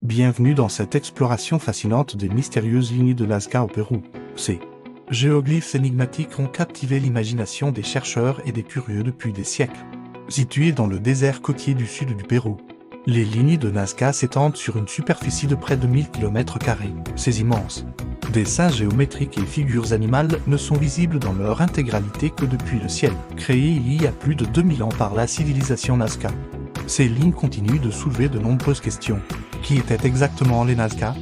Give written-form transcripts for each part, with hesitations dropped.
Bienvenue dans cette exploration fascinante des mystérieuses lignées de Nazca au Pérou. Ces géoglyphes énigmatiques ont captivé l'imagination des chercheurs et des curieux depuis des siècles. Situées dans le désert côtier du sud du Pérou, les lignées de Nazca s'étendent sur une superficie de près de 1000 km². Ces immenses dessins géométriques et figures animales ne sont visibles dans leur intégralité que depuis le ciel, créé il y a plus de 2000 ans par la civilisation Nazca. Ces lignes continuent de soulever de nombreuses questions. Qui étaient exactement les Nazca?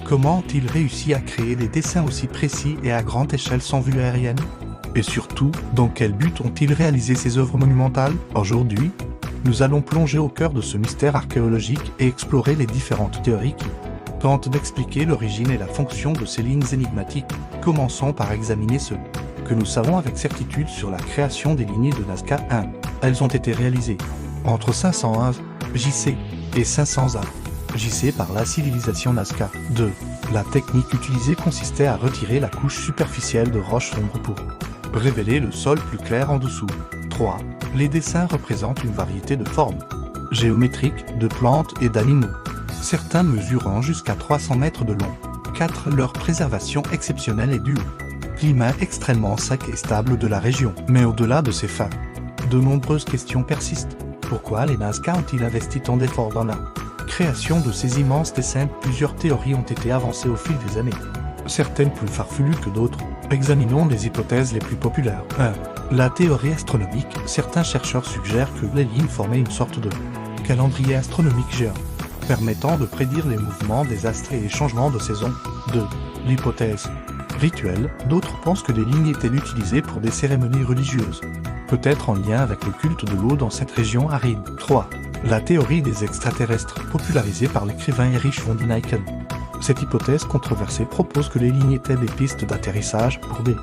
Comment ont-ils réussi à créer des dessins aussi précis et à grande échelle sans vue aérienne? Et surtout, dans quel but ont-ils réalisé ces œuvres monumentales? Aujourd'hui, nous allons plonger au cœur de ce mystère archéologique et explorer les différentes théories qui tentent d'expliquer l'origine et la fonction de ces lignes énigmatiques. Commençons par examiner ce que nous savons avec certitude sur la création des lignées de Nazca. 1. Elles ont été réalisées entre 501 JC et 500 A. JC par la civilisation Nazca. 2. La technique utilisée consistait à retirer la couche superficielle de roches sombres pour révéler le sol plus clair en dessous. 3. Les dessins représentent une variété de formes géométriques, de plantes et d'animaux, certains mesurant jusqu'à 300 mètres de long. 4. Leur préservation exceptionnelle est due au climat extrêmement sec et stable de la région. Mais au-delà de ces faits, de nombreuses questions persistent. Pourquoi les Nazca ont-ils investi tant d'efforts dans la création de ces immenses dessins? Plusieurs théories ont été avancées au fil des années, certaines plus farfelues que d'autres. Examinons les hypothèses les plus populaires. 1. La théorie astronomique. Certains chercheurs suggèrent que les lignes formaient une sorte de calendrier astronomique géant, permettant de prédire les mouvements des astres et les changements de saison. 2. L'hypothèse rituelle. D'autres pensent que les lignes étaient utilisées pour des cérémonies religieuses, peut-être en lien avec le culte de l'eau dans cette région aride. 3. La théorie des extraterrestres, popularisée par l'écrivain Erich von Däniken. Cette hypothèse controversée propose que les lignes étaient des pistes d'atterrissage pour des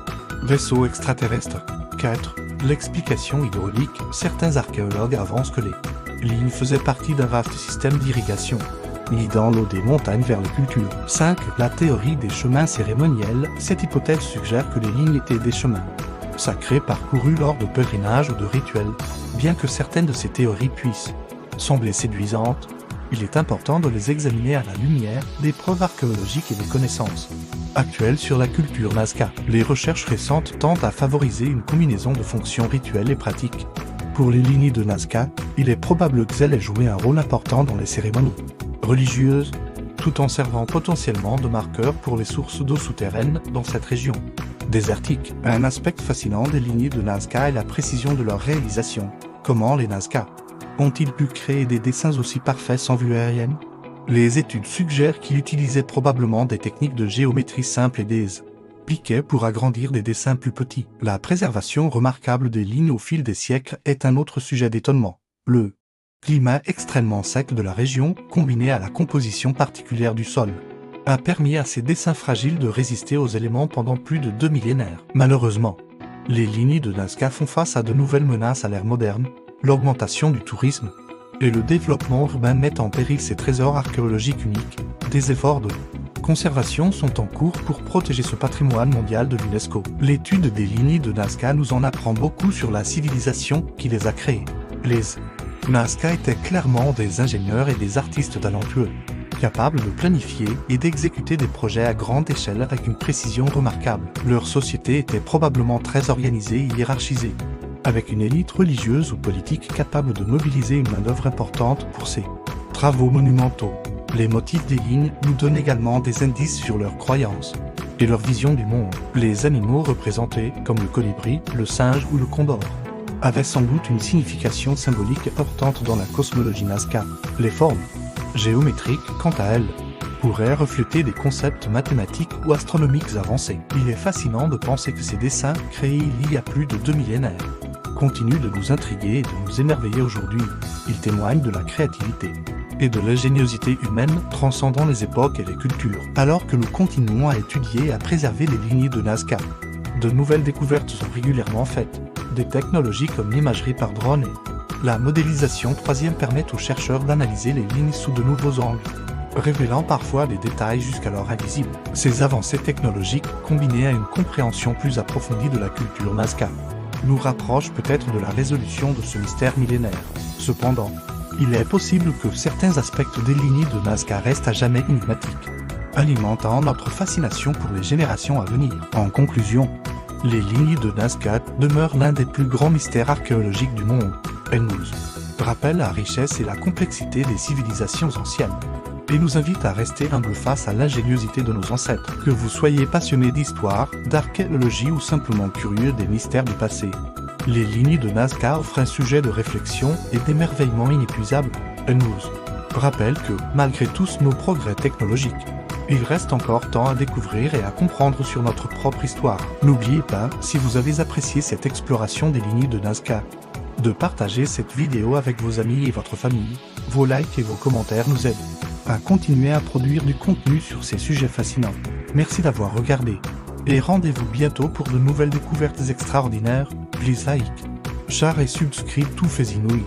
vaisseaux extraterrestres. 4. L'explication hydraulique. Certains archéologues avancent que les lignes faisaient partie d'un vaste système d'irrigation, guidant l'eau des montagnes vers les cultures. 5. La théorie des chemins cérémoniels. Cette hypothèse suggère que les lignes étaient des chemins sacrés parcourus lors de pèlerinages ou de rituels. Bien que certaines de ces théories puissent sembler séduisantes, il est important de les examiner à la lumière des preuves archéologiques et des connaissances actuelles sur la culture Nazca. Les recherches récentes tentent à favoriser une combinaison de fonctions rituelles et pratiques. Pour les lignées de Nazca, il est probable qu'elles aient joué un rôle important dans les cérémonies religieuses, tout en servant potentiellement de marqueurs pour les sources d'eau souterraines dans cette région désertique. Un aspect fascinant des lignées de Nazca est la précision de leur réalisation. Comment les Nazca ont-ils pu créer des dessins aussi parfaits sans vue aérienne? Les études suggèrent qu'ils utilisaient probablement des techniques de géométrie simple et des piquets pour agrandir des dessins plus petits. La préservation remarquable des lignes au fil des siècles est un autre sujet d'étonnement. Le climat extrêmement sec de la région, combiné à la composition particulière du sol, a permis à ces dessins fragiles de résister aux éléments pendant plus de 2 millénaires. Malheureusement, les lignées de Nazca font face à de nouvelles menaces à l'ère moderne. L'augmentation du tourisme et le développement urbain mettent en péril ces trésors archéologiques uniques. Des efforts de conservation sont en cours pour protéger ce patrimoine mondial de l'UNESCO. L'étude des lignées de Nazca nous en apprend beaucoup sur la civilisation qui les a créées. Les Nazca étaient clairement des ingénieurs et des artistes talentueux, capables de planifier et d'exécuter des projets à grande échelle avec une précision remarquable. Leur société était probablement très organisée et hiérarchisée, avec une élite religieuse ou politique capable de mobiliser une main-d'œuvre importante pour ses travaux monumentaux. Les motifs des lignes nous donnent également des indices sur leurs croyances et leur vision du monde. Les animaux représentés, comme le colibri, le singe ou le condor, avaient sans doute une signification symbolique importante dans la cosmologie Nazca. Les formes géométriques, quant à elles, pourraient refléter des concepts mathématiques ou astronomiques avancés. Il est fascinant de penser que ces dessins, créés il y a plus de 2 millénaires, continuent de nous intriguer et de nous émerveiller aujourd'hui. Ils témoignent de la créativité et de l'ingéniosité humaine transcendant les époques et les cultures. Alors que nous continuons à étudier et à préserver les lignées de Nazca, de nouvelles découvertes sont régulièrement faites. Des technologies comme l'imagerie par drone et la modélisation 3D permettent aux chercheurs d'analyser les lignes sous de nouveaux angles, révélant parfois des détails jusqu'alors invisibles. Ces avancées technologiques, combinées à une compréhension plus approfondie de la culture Nazca, nous rapprochent peut-être de la résolution de ce mystère millénaire. Cependant, Il est possible que certains aspects des lignes de Nazca restent à jamais énigmatiques, alimentant notre fascination pour les générations à venir. En conclusion, les lignes de Nazca demeurent l'un des plus grands mystères archéologiques du monde. Elles nous rappellent la richesse et la complexité des civilisations anciennes, et nous invite à rester humbles face à l'ingéniosité de nos ancêtres. Que vous soyez passionné d'histoire, d'archéologie ou simplement curieux des mystères du passé, les lignes de Nazca offrent un sujet de réflexion et d'émerveillement inépuisable. Elles nous rappellent que, malgré tous nos progrès technologiques, il reste encore tant à découvrir et à comprendre sur notre propre histoire. N'oubliez pas, si vous avez apprécié cette exploration des lignes de Nazca, de partager cette vidéo avec vos amis et votre famille. Vos likes et vos commentaires nous aident à continuer à produire du contenu sur ces sujets fascinants. Merci d'avoir regardé. Et rendez-vous bientôt pour de nouvelles découvertes extraordinaires. Please like, share et subscribe to Faisy Nouilles.